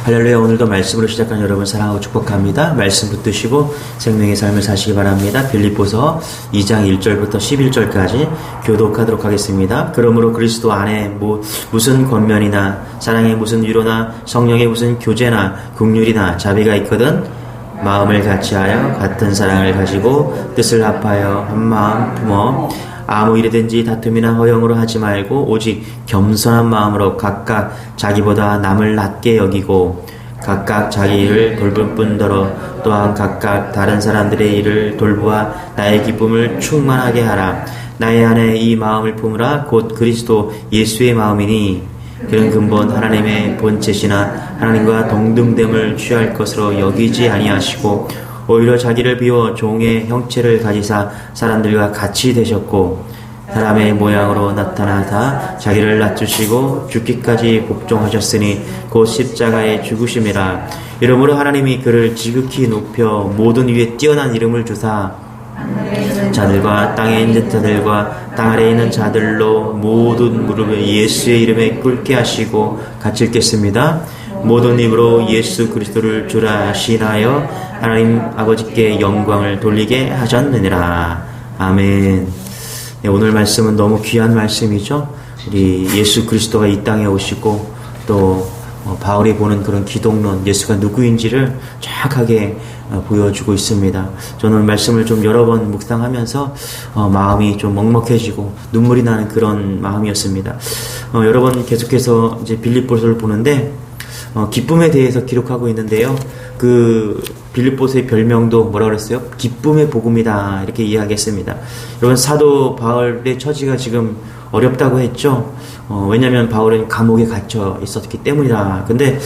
할렐루야. 오늘도 말씀으로 시작한 여러분 사랑하고 축복합니다. 말씀 붙드시고 생명의 삶을 사시기 바랍니다. 빌립보서 2장 1절부터 11절까지 교독하도록 하겠습니다. 그러므로 그리스도 안에 무슨 권면이나 사랑의 무슨 위로나 성령의 무슨 교제나 긍휼이나 자비가 있거든 마음을 같이하여 같은 사랑을 가지고 뜻을 합하여 한 마음 품어 아무 일이든지 다툼이나 허영으로 하지 말고 오직 겸손한 마음으로 각각 자기보다 남을 낮게 여기고 각각 자기 일을 돌볼 뿐더러 또한 각각 다른 사람들의 일을 돌보아 나의 기쁨을 충만하게 하라. 나의 안에 이 마음을 품으라. 곧 그리스도 예수의 마음이니 그는 근본 하나님의 본체시나 하나님과 동등됨을 취할 것으로 여기지 아니하시고 오히려 자기를 비워 종의 형체를 가지사 사람들과 같이 되셨고 사람의 모양으로 나타나사 자기를 낮추시고 죽기까지 복종하셨으니 곧 십자가에 죽으심이라. 이러므로 하나님이 그를 지극히 높여 모든 위에 뛰어난 이름을 주사 자들과 땅에 있는 자들과 땅 아래에 있는 자들로 모든 무릎을 예수의 이름에 꿇게 하시고 같이 읽겠습니다. 모든 입으로 예수 그리스도를 주라 시인하여 하나님 아버지께 영광을 돌리게 하셨느니라. 아멘. 네, 오늘 말씀은 너무 귀한 말씀이죠. 우리 예수 그리스도가 이 땅에 오시고 또 바울이 보는 그런 기독론, 예수가 누구인지를 정확하게 보여주고 있습니다. 저는 말씀을 좀 여러 번 묵상하면서 마음이 좀 먹먹해지고 눈물이 나는 그런 마음이었습니다. 여러분 계속해서 이제 빌립보서를 보는데 기쁨에 대해서 기록하고 있는데요. 그 빌립보서의 별명도 뭐라 그랬어요? 기쁨의 복음이다 이렇게 이야기했습니다. 여러분 사도 바울의 처지가 지금 어렵다고 했죠. 왜냐하면 바울은 감옥에 갇혀 있었기 때문이다. 근데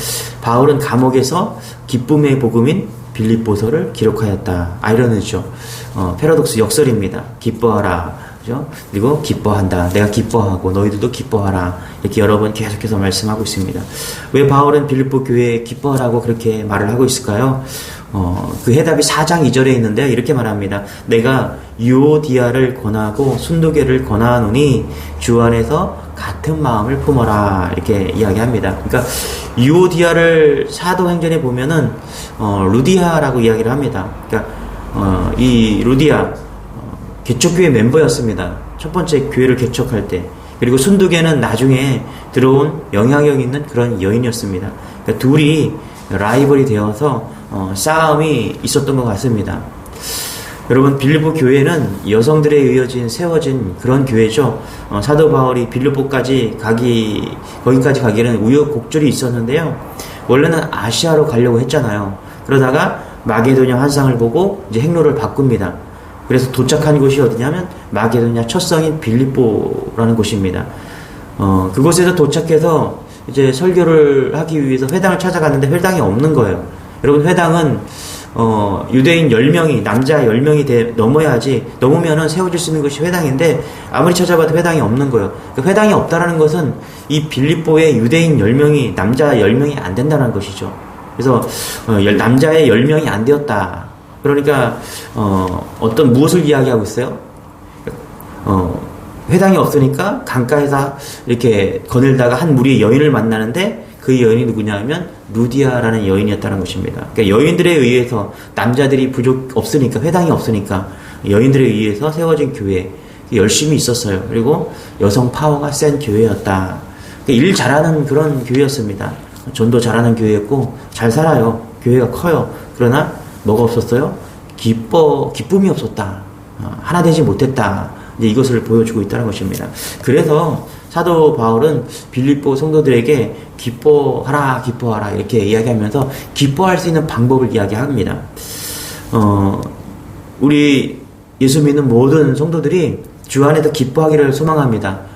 바울은 감옥에서 기쁨의 복음인 빌립보서를 기록하였다. 아이러니죠. 패러독스 역설입니다. 기뻐하라. 그죠? 그리고 기뻐한다. 내가 기뻐하고 너희들도 기뻐하라. 이렇게 여러 번 계속해서 말씀하고 있습니다. 왜 바울은 빌립보 교회에 기뻐하라고 그렇게 말을 하고 있을까요? 그 해답이 4장 2절에 있는데 이렇게 말합니다. 내가 유오디아를 권하고 순두계를 권하노니 주 안에서 같은 마음을 품어라. 이렇게 이야기합니다. 그러니까 유오디아를 사도행전에 보면은 루디아라고 이야기를 합니다. 그러니까 이 루디아 개척교회 멤버였습니다. 첫 번째 교회를 개척할 때. 그리고 순두계는 나중에 들어온 영향력 있는 그런 여인이었습니다. 그러니까 둘이 라이벌이 되어서 싸움이 있었던 것 같습니다. 여러분 빌립보 교회는 여성들에 세워진 그런 교회죠. 사도 바울이 빌립보까지 거기까지 가기에는 우여곡절이 있었는데요. 원래는 아시아로 가려고 했잖아요. 그러다가 마게도냐 환상을 보고 이제 행로를 바꿉니다. 그래서 도착한 곳이 어디냐면 마게도냐 첫 성인 빌립보라는 곳입니다. 그곳에서 도착해서 이제 설교를 하기 위해서 회당을 찾아갔는데 회당이 없는 거예요. 여러분 회당은 유대인 10명이 남자 10명이 넘으면은 세워질 수 있는 것이 회당인데 아무리 찾아봐도 회당이 없는 거예요. 그 회당이 없다라는 것은 이 빌립보에 유대인 10명이 남자 10명이 안 된다는 것이죠. 그래서 남자의 10명이 안 되었다. 그러니까 무엇을 이야기하고 있어요? 회당이 없으니까 강가에서 이렇게 거닐다가 한 무리의 여인을 만나는데 그 여인이 누구냐면 루디아라는 여인이었다는 것입니다. 그러니까 여인들에 의해서 남자들이 없으니까 회당이 없으니까 여인들에 의해서 세워진 교회 열심히 있었어요. 그리고 여성 파워가 센 교회였다. 그러니까 일 잘하는 그런 교회였습니다. 전도 잘하는 교회였고 잘 살아요. 교회가 커요. 그러나 뭐가 없었어요? 기쁨이 없었다. 하나 되지 못했다. 이제 이것을 보여주고 있다는 것입니다. 그래서 사도 바울은 빌립보 성도들에게 기뻐하라 이렇게 이야기하면서 기뻐할 수 있는 방법을 이야기합니다. 우리 예수 믿는 모든 성도들이 주 안에서 기뻐하기를 소망합니다.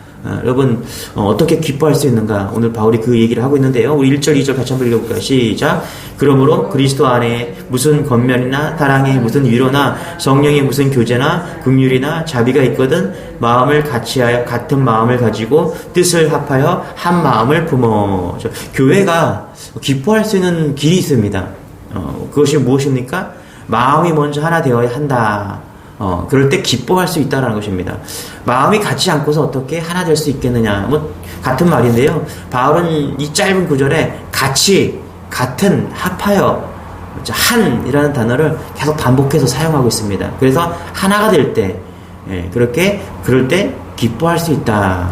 여러분 어떻게 기뻐할 수 있는가? 오늘 바울이 그 얘기를 하고 있는데요. 우리 1절 2절 같이 한번 읽어볼까요? 시작. 그러므로 그리스도 안에 무슨 권면이나 사랑의 무슨 위로나 성령의 무슨 교제나 긍휼이나 자비가 있거든 마음을 같이하여 같은 마음을 가지고 뜻을 합하여 한 마음을 품어. 교회가 기뻐할 수 있는 길이 있습니다. 그것이 무엇입니까? 마음이 먼저 하나 되어야 한다. 그럴 때 기뻐할 수 있다는 것입니다. 마음이 같지 않고서 어떻게 하나 될 수 있겠느냐. 같은 말인데요. 바울은 이 짧은 구절에 같이 같은, 합하여, 한이라는 단어를 계속 반복해서 사용하고 있습니다. 그래서 하나가 될 때, 그럴 때 기뻐할 수 있다.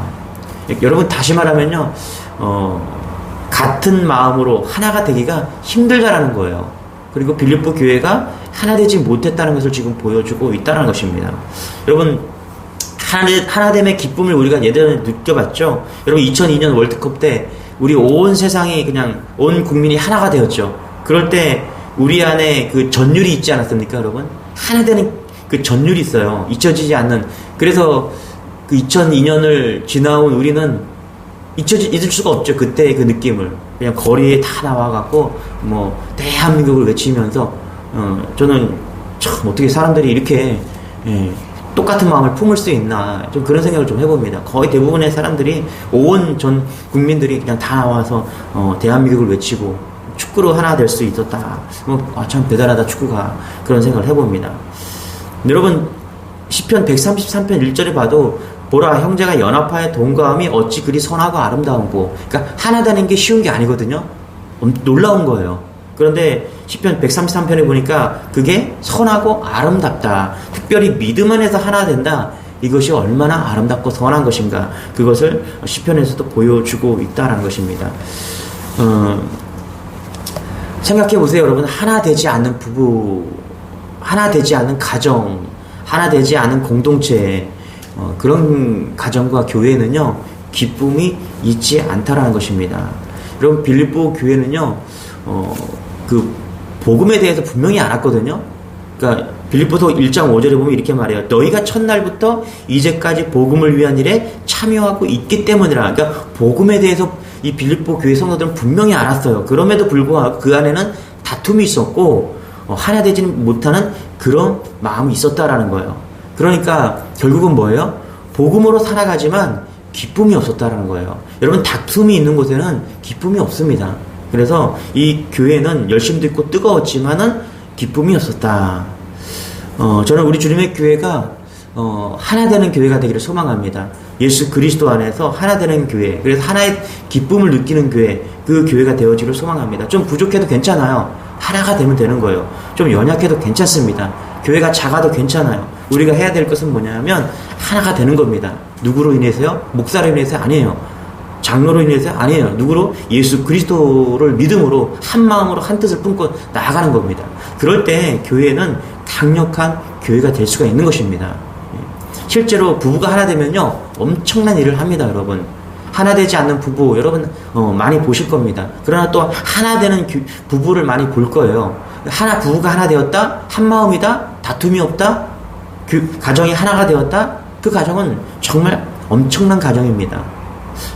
여러분, 다시 말하면요, 같은 마음으로 하나가 되기가 힘들다라는 거예요. 그리고 빌립보 교회가 하나 되지 못했다는 것을 지금 보여주고 있다는 것입니다. 여러분, 하나됨의 기쁨을 우리가 예전에 느껴봤죠? 여러분, 2002년 월드컵 때 우리 온 세상이 그냥 온 국민이 하나가 되었죠. 그럴 때 우리 안에 그 전율이 있지 않았습니까, 여러분? 하나 되는 그 전율이 있어요. 잊혀지지 않는. 그래서 그 2002년을 지나온 우리는 잊을 수가 없죠. 그때의 그 느낌을. 그냥 거리에 다 나와갖고, 대한민국을 외치면서, 저는 참 어떻게 사람들이 이렇게, 똑같은 마음을 품을 수 있나. 좀 그런 생각을 좀 해봅니다. 거의 대부분의 사람들이, 온 전 국민들이 그냥 다 나와서, 대한민국을 외치고, 축구로 하나 될 수 있었다. 참 대단하다, 축구가. 그런 생각을 해봅니다. 여러분, 시편 133편 1절에 봐도, 보라, 형제가 연합하여 동거함이 어찌 그리 선하고 아름다운고. 그러니까 하나 되는 게 쉬운 게 아니거든요. 놀라운 거예요. 그런데 시편 133편에 보니까 그게 선하고 아름답다. 특별히 믿음 안에서 하나 된다. 이것이 얼마나 아름답고 선한 것인가. 그것을 시편에서도 보여주고 있다는 것입니다. 생각해 보세요, 여러분. 하나 되지 않는 부부, 하나 되지 않는 가정, 하나 되지 않은 공동체, 그런 가정과 교회는요, 기쁨이 있지 않다라는 것입니다. 여러분, 빌립보 교회는요, 그 복음에 대해서 분명히 알았거든요. 그러니까 빌립보서 1장 5절에 보면 이렇게 말해요. 너희가 첫날부터 이제까지 복음을 위한 일에 참여하고 있기 때문이라. 그러니까 복음에 대해서 이 빌립보 교회 성도들은 분명히 알았어요. 그럼에도 불구하고 그 안에는 다툼이 있었고 하나 되지는 못하는 그런 마음이 있었다라는 거예요. 그러니까 결국은 뭐예요? 복음으로 살아가지만 기쁨이 없었다라는 거예요. 여러분, 다툼이 있는 곳에는 기쁨이 없습니다. 그래서 이 교회는 열심도 있고 뜨거웠지만은 기쁨이 없었다. 저는 우리 주님의 교회가 하나 되는 교회가 되기를 소망합니다. 예수 그리스도 안에서 하나 되는 교회, 그래서 하나의 기쁨을 느끼는 교회, 그 교회가 되어지기를 소망합니다. 좀 부족해도 괜찮아요. 하나가 되면 되는 거예요. 좀 연약해도 괜찮습니다. 교회가 작아도 괜찮아요. 우리가 해야 될 것은 뭐냐면 하나가 되는 겁니다. 누구로 인해서요? 목사로 인해서 아니에요. 장로로 인해서 아니에요. 누구로? 예수 그리스도를 믿음으로 한 마음으로 한 뜻을 품고 나아가는 겁니다. 그럴 때 교회는 강력한 교회가 될 수가 있는 것입니다. 실제로 부부가 하나 되면요, 엄청난 일을 합니다, 여러분. 하나 되지 않는 부부, 여러분 많이 보실 겁니다. 그러나 또 하나 되는 부부를 많이 볼 거예요. 부부가 하나 되었다, 한 마음이다, 다툼이 없다, 가정이 하나가 되었다. 그 가정은 정말 엄청난 가정입니다.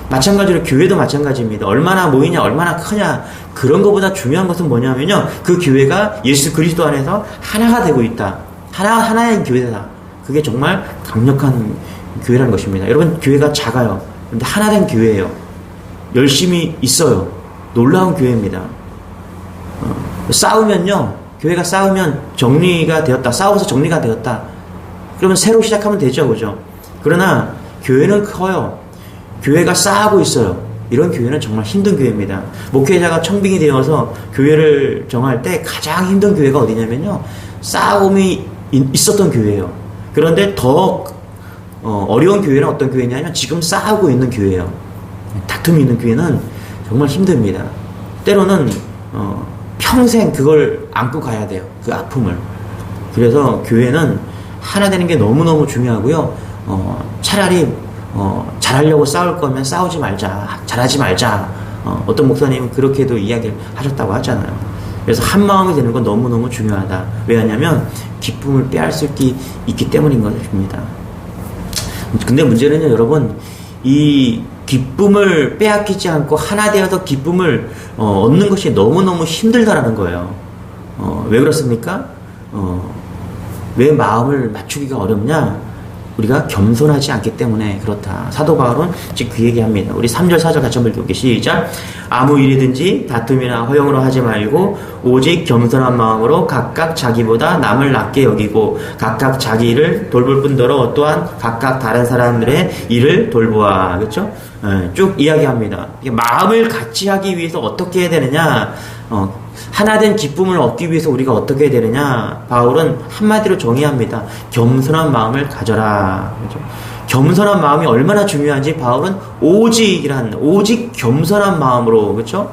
마찬가지로 교회도 마찬가지입니다. 얼마나 모이냐, 얼마나 크냐, 그런 것보다 중요한 것은 뭐냐면요, 그 교회가 예수 그리스도 안에서 하나가 되고 있다. 하나의 교회다. 그게 정말 강력한 교회라는 것입니다. 여러분, 교회가 작아요. 근데 하나된 교회예요. 열심히 있어요. 놀라운 교회입니다. 싸우면요, 교회가 싸우면 정리가 되었다. 싸워서 정리가 되었다. 그러면 새로 시작하면 되죠, 그죠? 그러나 교회는 커요. 교회가 싸우고 있어요. 이런 교회는 정말 힘든 교회입니다. 목회자가 청빙이 되어서 교회를 정할 때 가장 힘든 교회가 어디냐면요, 싸움이 있었던 교회예요. 그런데 더 어려운 교회는 어떤 교회냐면 지금 싸우고 있는 교회예요. 다툼이 있는 교회는 정말 힘듭니다. 때로는 평생 그걸 안고 가야 돼요. 그 아픔을. 그래서 교회는 하나 되는 게 너무너무 중요하고요. 차라리 잘하려고 싸울 거면 싸우지 말자, 잘하지 말자. 어떤 목사님은 그렇게도 이야기를 하셨다고 하잖아요. 그래서 한 마음이 되는 건 너무너무 중요하다. 왜냐하면 기쁨을 빼앗을 수 있기 때문인 것입니다. 근데 문제는요, 여러분, 이 기쁨을 빼앗기지 않고 하나 되어서 기쁨을 얻는 것이 너무너무 힘들다라는 거예요. 왜 그렇습니까? 왜 마음을 맞추기가 어렵냐? 우리가 겸손하지 않기 때문에 그렇다. 사도 바울은 지금 그 얘기합니다. 우리 3절 4절 같이 한번 읽어볼게요. 시작. 아무 일이든지 다툼이나 허용으로 하지 말고 오직 겸손한 마음으로 각각 자기보다 남을 낮게 여기고 각각 자기 일을 돌볼 뿐더러 또한 각각 다른 사람들의 일을 돌보아. 그렇죠? 쭉 이야기합니다. 마음을 같이 하기 위해서 어떻게 해야 되느냐? 하나된 기쁨을 얻기 위해서 우리가 어떻게 해야 되느냐? 바울은 한마디로 정의합니다. 겸손한 마음을 가져라. 그렇죠? 겸손한 마음이 얼마나 중요한지 바울은 오직 겸손한 마음으로, 그렇죠?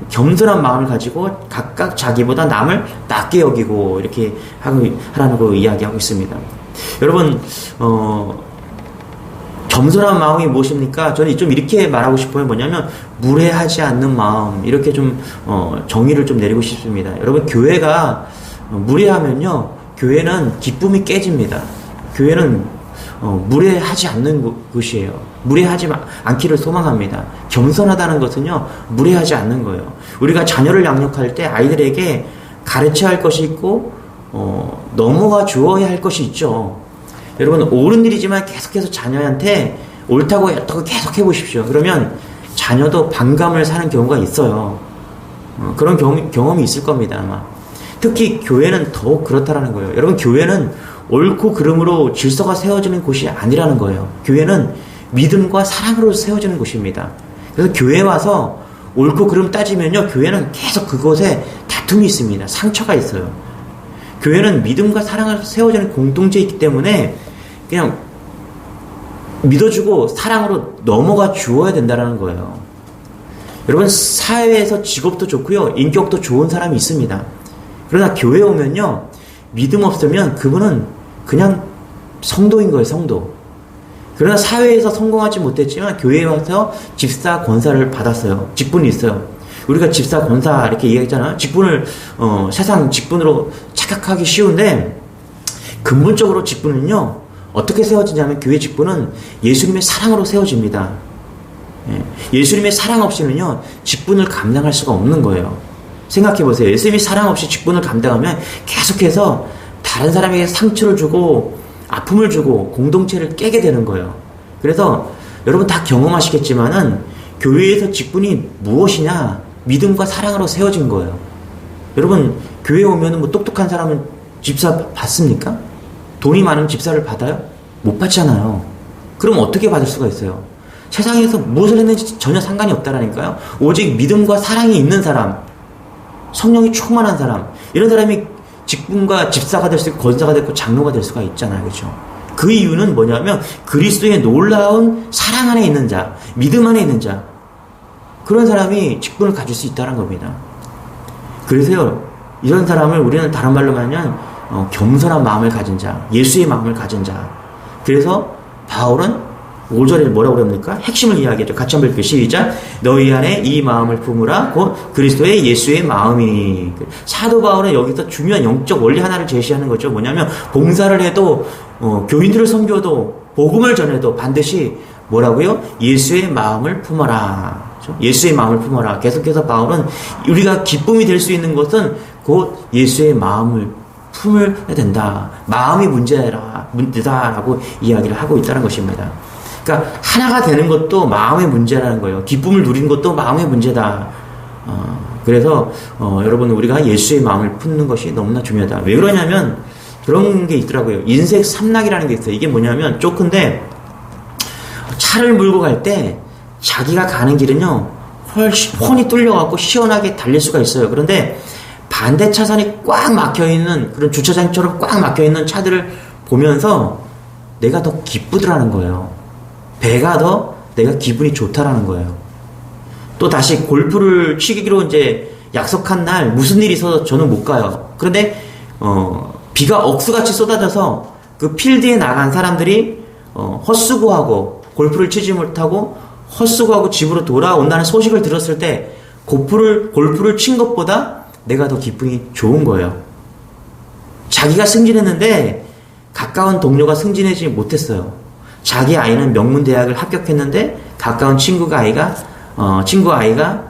겸손한 마음을 가지고 각각 자기보다 남을 낮게 여기고 이렇게 하라는 거 이야기하고 있습니다. 여러분, 겸손한 마음이 무엇입니까? 저는 좀 이렇게 말하고 싶어요. 뭐냐면 무례하지 않는 마음, 이렇게 좀 정의를 좀 내리고 싶습니다. 여러분, 교회가 무례하면요, 교회는 기쁨이 깨집니다. 교회는 무례하지 않는 곳이에요. 무례하지 않기를 소망합니다. 겸손하다는 것은요, 무례하지 않는 거예요. 우리가 자녀를 양육할 때 아이들에게 가르쳐야 할 것이 있고 넘어가 주어야 할 것이 있죠. 여러분, 옳은 일이지만 계속해서 자녀한테 옳다고 계속 해보십시오. 그러면 자녀도 반감을 사는 경우가 있어요. 그런 경험이 있을 겁니다, 아마. 특히 교회는 더욱 그렇다라는 거예요. 여러분, 교회는 옳고 그름으로 질서가 세워지는 곳이 아니라는 거예요. 교회는 믿음과 사랑으로 세워지는 곳입니다. 그래서 교회에 와서 옳고 그름 따지면요, 교회는 계속 그곳에 다툼이 있습니다. 상처가 있어요. 교회는 믿음과 사랑으로 세워지는 공동체이기 때문에 그냥 믿어주고 사랑으로 넘어가 주어야 된다는 거예요. 여러분, 사회에서 직업도 좋고요, 인격도 좋은 사람이 있습니다. 그러나 교회에 오면요, 믿음 없으면 그분은 그냥 성도인 거예요, 성도. 그러나 사회에서 성공하지 못했지만 교회에 와서 집사 권사를 받았어요. 직분이 있어요. 우리가 집사 권사 이렇게 얘기했잖아요. 직분을 세상 직분으로 착각하기 쉬운데, 근본적으로 직분은요, 어떻게 세워지냐면 교회 직분은 예수님의 사랑으로 세워집니다. 예수님의 사랑 없이는요, 직분을 감당할 수가 없는 거예요. 생각해 보세요. 예수님이 사랑 없이 직분을 감당하면 계속해서 다른 사람에게 상처를 주고 아픔을 주고 공동체를 깨게 되는 거예요. 그래서 여러분 다 경험하시겠지만은 교회에서 직분이 무엇이냐? 믿음과 사랑으로 세워진 거예요. 여러분, 교회에 오면은 뭐 똑똑한 사람은 집사 받습니까? 돈이 많은 집사를 받아요? 못 받잖아요. 그럼 어떻게 받을 수가 있어요? 세상에서 무엇을 했는지 전혀 상관이 없다라니까요. 오직 믿음과 사랑이 있는 사람, 성령이 충만한 사람, 이런 사람이 직분과 집사가 될 수 있고 권사가 됐고 장로가 될 수가 있잖아요. 그렇죠? 그 이유는 뭐냐면 그리스도의 놀라운 사랑 안에 있는 자, 믿음 안에 있는 자, 그런 사람이 직분을 가질 수 있다는 겁니다. 그래서요, 이런 사람을 우리는 다른 말로 말하면 겸손한 마음을 가진 자, 예수의 마음을 가진 자. 그래서 바울은 5절에 뭐라고 그럽니까? 핵심을 이야기하죠. 같이 한번 읽을게요. 시작. 너희 안에 이 마음을 품으라. 곧 그리스도의 예수의 마음이니. 사도 바울은 여기서 중요한 영적 원리 하나를 제시하는 거죠. 뭐냐면 봉사를 해도 교인들을 섬겨도 복음을 전해도 반드시 뭐라고요? 예수의 마음을 품어라. 예수의 마음을 품어라. 계속해서 바울은 우리가 기쁨이 될 수 있는 것은 곧 예수의 마음을 품어야 된다. 마음이 문제다라고 이야기를 하고 있다는 것입니다. 그러니까 하나가 되는 것도 마음의 문제라는 거예요. 기쁨을 누리는 것도 마음의 문제다. 그래서 여러분, 우리가 예수의 마음을 품는 것이 너무나 중요하다. 왜 그러냐면 그런 게 있더라고요. 인생 삼락이라는 게 있어요. 이게 뭐냐면 조금인데 차를 몰고 갈 때 자기가 가는 길은요, 훨씬 훤히 뚫려갖고 시원하게 달릴 수가 있어요. 그런데 반대 차선이 꽉 막혀있는 그런 주차장처럼 꽉 막혀있는 차들을 보면서 내가 더 기쁘더라는 거예요. 배가 더 내가 기분이 좋다라는 거예요. 또 다시 골프를 치기로 이제 약속한 날 무슨 일이 있어서 저는 못 가요. 그런데 비가 억수같이 쏟아져서 그 필드에 나간 사람들이 헛수고하고 골프를 치지 못하고 헛수고하고 집으로 돌아온다는 소식을 들었을 때 골프를 친 것보다 내가 더 기분이 좋은 거예요. 자기가 승진했는데 가까운 동료가 승진하지 못했어요. 자기 아이는 명문대학을 합격했는데 가까운 친구 아이가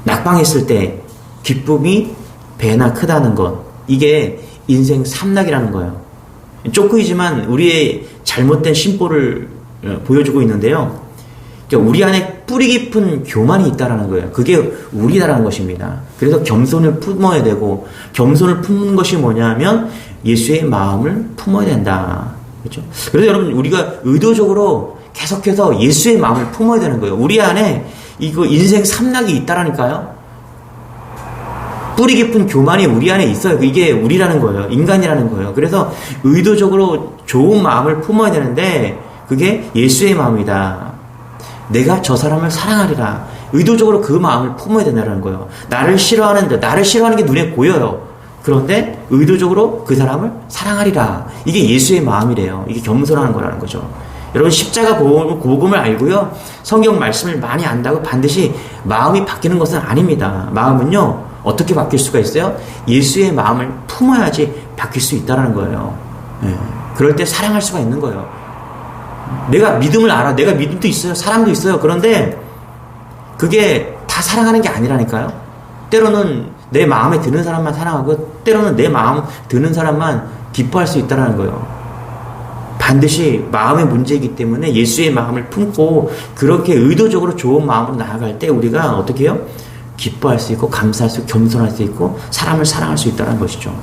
낙방했을 때 기쁨이 배나 크다는 것, 이게 인생 삼락이라는 거예요. 쪼끄이지만 우리의 잘못된 심보를 보여주고 있는데요. 우리 안에 뿌리 깊은 교만이 있다라는 거예요. 그게 우리다라는 것입니다. 그래서 겸손을 품어야 되고, 겸손을 품는 것이 뭐냐면 예수의 마음을 품어야 된다. 그렇죠? 그래서 여러분, 우리가 의도적으로 계속해서 예수의 마음을 품어야 되는 거예요. 우리 안에 이거 인생 삼락이 있다라니까요. 뿌리 깊은 교만이 우리 안에 있어요. 이게 우리라는 거예요. 인간이라는 거예요. 그래서 의도적으로 좋은 마음을 품어야 되는데 그게 예수의 마음이다. 내가 저 사람을 사랑하리라. 의도적으로 그 마음을 품어야 된다는 거예요. 나를 싫어하는 게 눈에 보여요. 그런데 의도적으로 그 사람을 사랑하리라. 이게 예수의 마음이래요. 이게 겸손하는 거라는 거죠. 여러분 십자가 복음을 알고요. 성경 말씀을 많이 안다고 반드시 마음이 바뀌는 것은 아닙니다. 마음은요. 어떻게 바뀔 수가 있어요? 예수의 마음을 품어야지 바뀔 수 있다는 거예요. 그럴 때 사랑할 수가 있는 거예요. 내가 믿음을 알아. 내가 믿음도 있어요. 사랑도 있어요. 그런데 그게 다 사랑하는 게 아니라니까요. 때로는 내 마음에 드는 사람만 사랑하고 때로는 내 마음 드는 사람만 기뻐할 수 있다는 거예요. 반드시 마음의 문제이기 때문에 예수의 마음을 품고 그렇게 의도적으로 좋은 마음으로 나아갈 때 우리가 어떻게 해요? 기뻐할 수 있고 감사할 수 있고 겸손할 수 있고 사람을 사랑할 수 있다는 것이죠.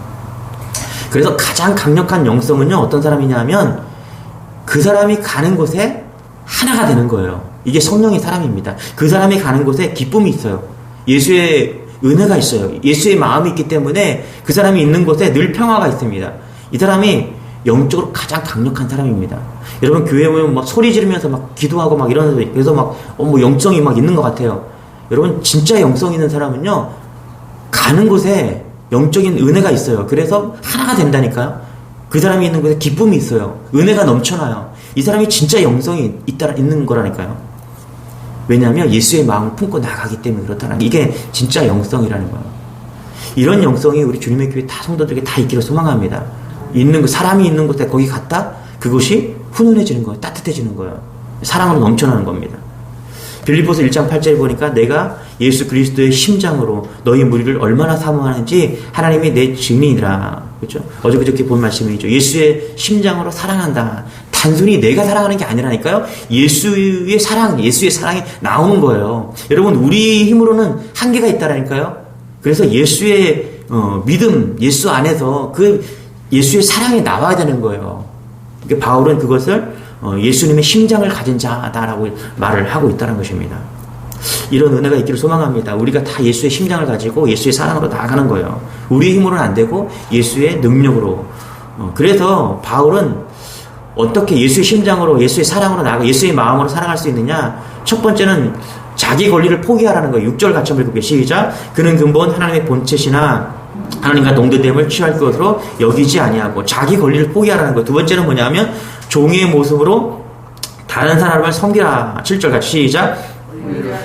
그래서 가장 강력한 영성은요. 어떤 사람이냐면 그 사람이 가는 곳에 하나가 되는 거예요. 이게 성령의 사람입니다. 그 사람이 가는 곳에 기쁨이 있어요. 예수의 은혜가 있어요. 예수의 마음이 있기 때문에 그 사람이 있는 곳에 늘 평화가 있습니다. 이 사람이 영적으로 가장 강력한 사람입니다. 여러분 교회 오면 막 소리 지르면서 막 기도하고 막 이러면서 그래서 막 뭐 영성이 막 있는 것 같아요. 여러분 진짜 영성 있는 사람은요 가는 곳에 영적인 은혜가 있어요. 그래서 하나가 된다니까요. 그 사람이 있는 곳에 기쁨이 있어요. 은혜가 넘쳐나요. 이 사람이 진짜 영성이 있는 거라니까요. 왜냐하면 예수의 마음을 품고 나가기 때문에 그렇다는 이게 진짜 영성이라는 거예요. 이런 영성이 우리 주님의 교회 다 성도들에게 다 있기를 소망합니다. 사람이 있는 곳에 거기 갔다 그곳이 훈훈해지는 거예요. 따뜻해지는 거예요. 사랑으로 넘쳐나는 겁니다. 빌립보서 1장 8절에 보니까 내가 예수 그리스도의 심장으로 너희 무리를 얼마나 사모하는지 하나님이 내 증인이라. 그렇죠? 어제 그저께 본 말씀이죠. 예수의 심장으로 사랑한다. 단순히 내가 사랑하는 게 아니라니까요. 예수의 사랑이 나오는 거예요. 여러분 우리 힘으로는 한계가 있다라니까요. 그래서 예수의 믿음, 예수 안에서 그 예수의 사랑이 나와야 되는 거예요. 그러니까 바울은 그것을 예수님의 심장을 가진 자다라고 말을 하고 있다는 것입니다. 이런 은혜가 있기를 소망합니다. 우리가 다 예수의 심장을 가지고 예수의 사랑으로 나아가는 거예요. 우리의 힘으로는 안 되고 예수의 능력으로. 그래서 바울은 어떻게 예수의 심장으로 예수의 사랑으로 나아가 예수의 마음으로 사랑할 수 있느냐. 첫 번째는 자기 권리를 포기하라는 거예요. 6절 같이 한번 읽어볼게요. 시작. 그는 근본 하나님의 본체시나 하나님과 동등됨을 취할 것으로 여기지 아니하고 자기 권리를 포기하라는 거예요. 두 번째는 뭐냐면 종의 모습으로 다른 사람을 섬기라. 7절 같이 시작.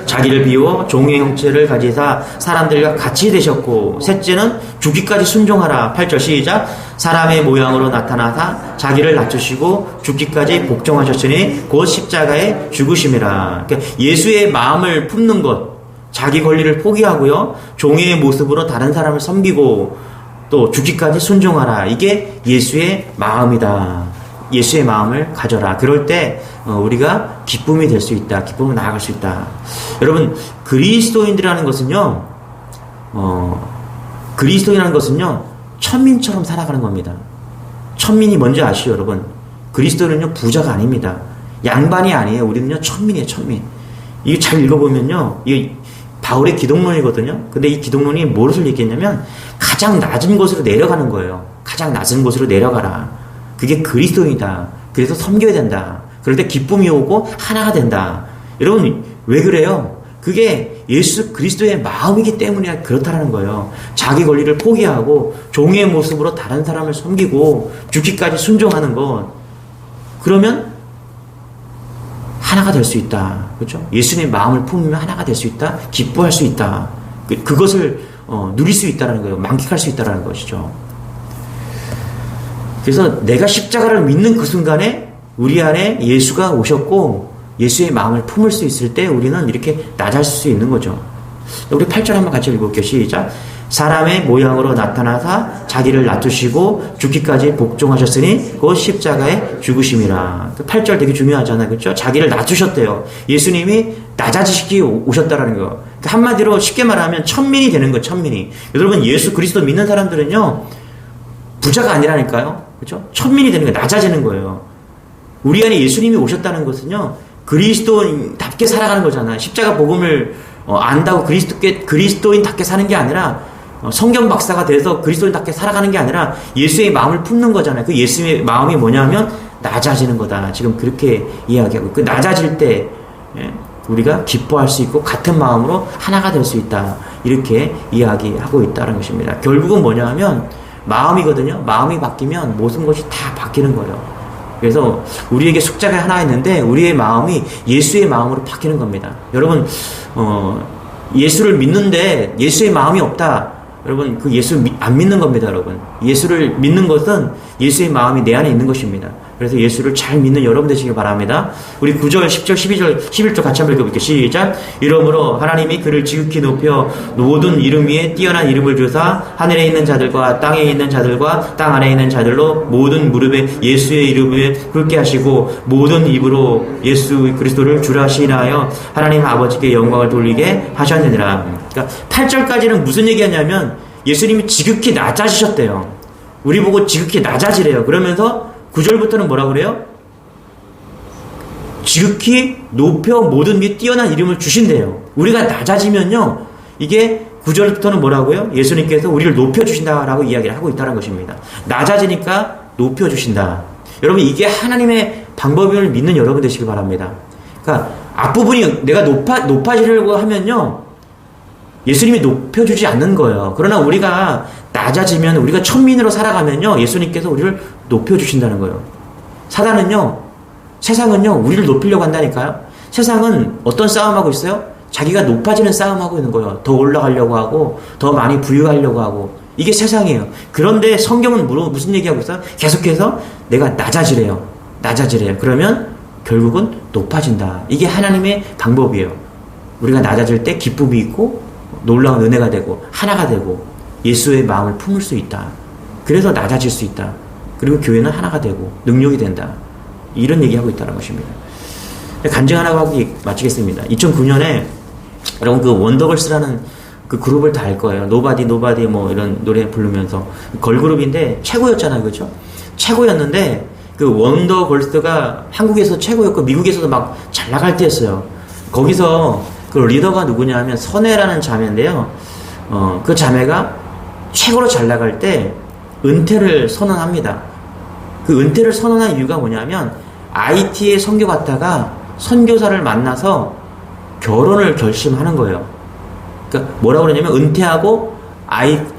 자기를 비워 종의 형체를 가지사 사람들과 같이 되셨고 셋째는 죽기까지 순종하라. 8절 시작. 사람의 모양으로 나타나사 자기를 낮추시고 죽기까지 복종하셨으니 곧 십자가에 죽으심이라. 그러니까 예수의 마음을 품는 것, 자기 권리를 포기하고요 종의 모습으로 다른 사람을 섬기고 또 죽기까지 순종하라. 이게 예수의 마음이다. 예수의 마음을 가져라. 그럴 때 우리가 기쁨이 될 수 있다. 기쁨으로 나아갈 수 있다. 여러분 그리스도인이라는 것은요 천민처럼 살아가는 겁니다. 천민이 뭔지 아시죠 여러분? 그리스도는요 부자가 아닙니다. 양반이 아니에요. 우리는요 천민이에요. 천민. 이거 잘 읽어보면요 이게 바울의 기독론이거든요. 근데 이 기독론이 무엇을 얘기했냐면 가장 낮은 곳으로 내려가는 거예요. 가장 낮은 곳으로 내려가라. 그게 그리스도인이다. 그래서 섬겨야 된다. 그럴 때 기쁨이 오고 하나가 된다. 여러분 왜 그래요? 그게 예수 그리스도의 마음이기 때문에 그렇다라는 거예요. 자기 권리를 포기하고 종의 모습으로 다른 사람을 섬기고 죽기까지 순종하는 것. 그러면 하나가 될 수 있다. 그렇죠? 예수님의 마음을 품으면 하나가 될 수 있다. 기뻐할 수 있다. 그것을 누릴 수 있다는 거예요. 만끽할 수 있다는 것이죠. 그래서 내가 십자가를 믿는 그 순간에 우리 안에 예수가 오셨고 예수의 마음을 품을 수 있을 때 우리는 이렇게 낮아질 수 있는 거죠. 우리 8절 한번 같이 읽어볼게요. 시작. 사람의 모양으로 나타나사 자기를 낮추시고 죽기까지 복종하셨으니 곧 십자가에 죽으심이라. 8절 되게 중요하잖아요. 그렇죠? 자기를 낮추셨대요. 예수님이 낮아지시기 오셨다라는 거. 한마디로 쉽게 말하면 천민이 되는 거예요. 천민이. 여러분 예수 그리스도 믿는 사람들은요 부자가 아니라니까요. 그렇죠? 천민이 되는 거예요. 낮아지는 거예요. 우리 안에 예수님이 오셨다는 것은요 그리스도인답게 살아가는 거잖아요. 십자가 복음을 안다고 그리스도인답게 사는 게 아니라 성경 박사가 돼서 그리스도인답게 살아가는 게 아니라 예수의 마음을 품는 거잖아요. 그 예수의 마음이 뭐냐면 낮아지는 거다. 지금 그렇게 이야기하고, 그 낮아질 때 우리가 기뻐할 수 있고 같은 마음으로 하나가 될 수 있다. 이렇게 이야기하고 있다는 것입니다. 결국은 뭐냐면 마음이거든요. 마음이 바뀌면 모든 것이 다 바뀌는 거예요. 그래서 우리에게 숙제가 하나 있는데 우리의 마음이 예수의 마음으로 바뀌는 겁니다. 여러분 예수를 믿는데 예수의 마음이 없다. 여러분 그 예수 안 믿는 겁니다. 여러분 예수를 믿는 것은 예수의 마음이 내 안에 있는 것입니다. 그래서 예수를 잘 믿는 여러분 되시길 바랍니다. 우리 9절, 10절, 12절, 11절 같이 한번 읽어볼게요. 시작. 이러므로 하나님이 그를 지극히 높여 모든 이름 위에 뛰어난 이름을 주사 하늘에 있는 자들과 땅에 있는 자들과 땅 안에 있는 자들로 모든 무릎에 예수의 이름을 꿇게 하시고 모든 입으로 예수 그리스도를 주라 하시나요 하나님 아버지께 영광을 돌리게 하셨느니라. 그러니까 8절까지는 무슨 얘기하냐면 예수님이 지극히 낮아지셨대요. 우리 보고 지극히 낮아지래요. 그러면서 9절부터는 뭐라고 그래요? 지극히 높여 모든 위 뛰어난 이름을 주신대요. 우리가 낮아지면요, 이게 9절부터는 뭐라고요? 예수님께서 우리를 높여주신다라고 이야기를 하고 있다는 것입니다. 낮아지니까 높여주신다. 여러분, 이게 하나님의 방법을 믿는 여러분 되시길 바랍니다. 그러니까 앞부분이 내가 높아지려고 하면요, 예수님이 높여주지 않는 거예요. 그러나 우리가 낮아지면, 우리가 천민으로 살아가면요, 예수님께서 우리를 높여주신다는 거예요. 사단은요, 세상은요, 우리를 높이려고 한다니까요. 세상은 어떤 싸움하고 있어요? 자기가 높아지는 싸움하고 있는 거예요. 더 올라가려고 하고, 더 많이 부유하려고 하고. 이게 세상이에요. 그런데 성경은 무슨 얘기하고 있어요? 계속해서 내가 낮아지래요. 낮아지래요. 그러면 결국은 높아진다. 이게 하나님의 방법이에요. 우리가 낮아질 때 기쁨이 있고, 놀라운 은혜가 되고, 하나가 되고, 예수의 마음을 품을 수 있다. 그래서 낮아질 수 있다. 그리고 교회는 하나가 되고 능력이 된다. 이런 얘기하고 있다는 것입니다. 간증 하나 하고 마치겠습니다. 2009년에 여러분 그 원더걸스라는 그 그룹을 다 알 거예요. 노바디 뭐 이런 노래 부르면서 걸그룹인데 최고였잖아요. 그렇죠? 최고였는데 그 원더걸스가 한국에서 최고였고 미국에서도 막 잘 나갈 때였어요. 거기서 그 리더가 누구냐면 선혜라는 자매인데요. 그 자매가 최고로 잘 나갈 때 은퇴를 선언합니다. 그 은퇴를 선언한 이유가 뭐냐면 IT에 선교 갔다가 선교사를 만나서 결혼을 결심하는 거예요. 그러니까 뭐라고 그러냐면 은퇴하고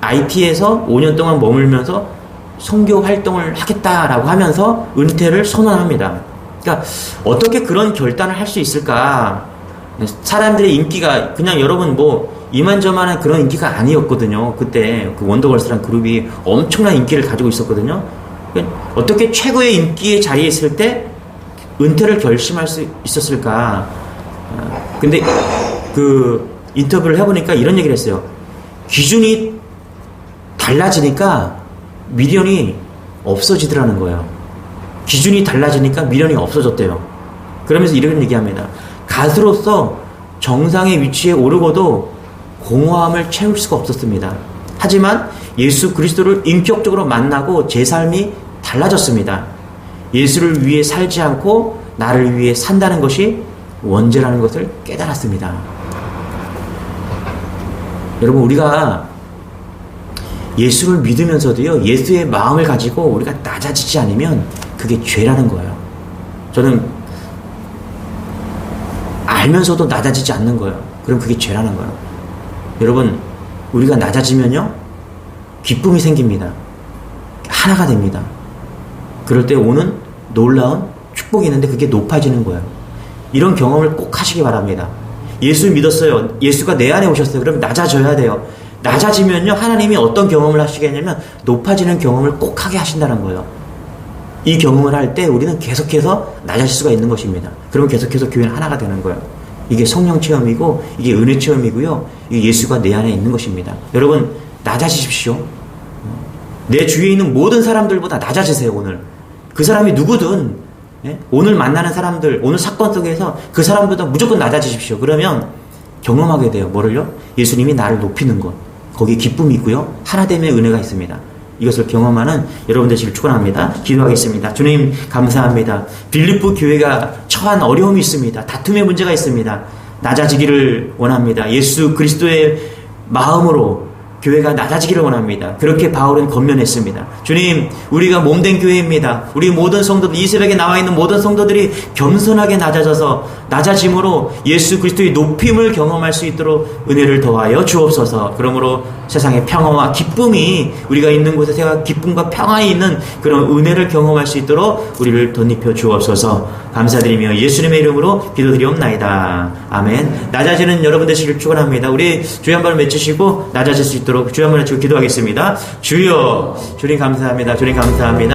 IT에서 5년 동안 머물면서 선교 활동을 하겠다라고 하면서 은퇴를 선언합니다. 그러니까 어떻게 그런 결단을 할 수 있을까? 사람들의 인기가 그냥 여러분 뭐 이만저만한 그런 인기가 아니었거든요. 그때 그 원더걸스라는 그룹이 엄청난 인기를 가지고 있었거든요. 어떻게 최고의 인기의 자리에 있을 때 은퇴를 결심할 수 있었을까? 근데 그 인터뷰를 해보니까 이런 얘기를 했어요. 기준이 달라지니까 미련이 없어지더라는 거예요. 기준이 달라지니까 미련이 없어졌대요. 그러면서 이런 얘기합니다. 가수로서 정상의 위치에 오르고도 공허함을 채울 수가 없었습니다. 하지만 예수 그리스도를 인격적으로 만나고 제 삶이 달라졌습니다. 예수를 위해 살지 않고 나를 위해 산다는 것이 원죄라는 것을 깨달았습니다. 여러분 우리가 예수를 믿으면서도요, 예수의 마음을 가지고 우리가 낮아지지 않으면 그게 죄라는 거예요. 저는 알면서도 낮아지지 않는 거예요. 그럼 그게 죄라는 거예요. 여러분, 우리가 낮아지면요, 기쁨이 생깁니다. 하나가 됩니다. 그럴 때 오는 놀라운 축복이 있는데 그게 높아지는 거예요. 이런 경험을 꼭 하시기 바랍니다. 예수 믿었어요. 예수가 내 안에 오셨어요. 그럼 낮아져야 돼요. 낮아지면요, 하나님이 어떤 경험을 하시겠냐면 높아지는 경험을 꼭 하게 하신다는 거예요. 이 경험을 할 때 우리는 계속해서 낮아질 수가 있는 것입니다. 그러면 계속해서 교회는 하나가 되는 거예요. 이게 성령 체험이고 이게 은혜 체험이고요. 이게 예수가 내 안에 있는 것입니다. 여러분 낮아지십시오. 내 주위에 있는 모든 사람들보다 낮아지세요. 오늘 그 사람이 누구든, 오늘 만나는 사람들, 오늘 사건 속에서 그 사람보다 무조건 낮아지십시오. 그러면 경험하게 돼요. 뭐를요? 예수님이 나를 높이는 것, 거기에 기쁨이 있고요, 하나됨의 은혜가 있습니다. 이것을 경험하는 여러분 되시길 축원합니다. 기도하겠습니다. 주님 감사합니다. 빌립보 교회가 처한 어려움이 있습니다. 다툼의 문제가 있습니다. 낮아지기를 원합니다. 예수 그리스도의 마음으로 교회가 낮아지기를 원합니다. 그렇게 바울은 권면했습니다. 주님, 우리가 몸된 교회입니다. 우리 모든 성도들, 이 새벽에 나와 있는 모든 성도들이 겸손하게 낮아짐으로 예수 그리스도의 높임을 경험할 수 있도록 은혜를 더하여 주옵소서. 그러므로 세상의 평화와 기쁨이 우리가 있는 곳에서 기쁨과 평화에 있는 그런 은혜를 경험할 수 있도록 우리를 덧입혀 주옵소서. 감사드리며 예수님의 이름으로 기도드리옵나이다. 아멘. 낮아지는 여러분 되시길 축원합니다. 우리 주여 한 번 외치시고 낮아질 수 있도록 주여 한 번 외치고 기도하겠습니다. 주여, 주님 감사합니다. 주님 감사합니다.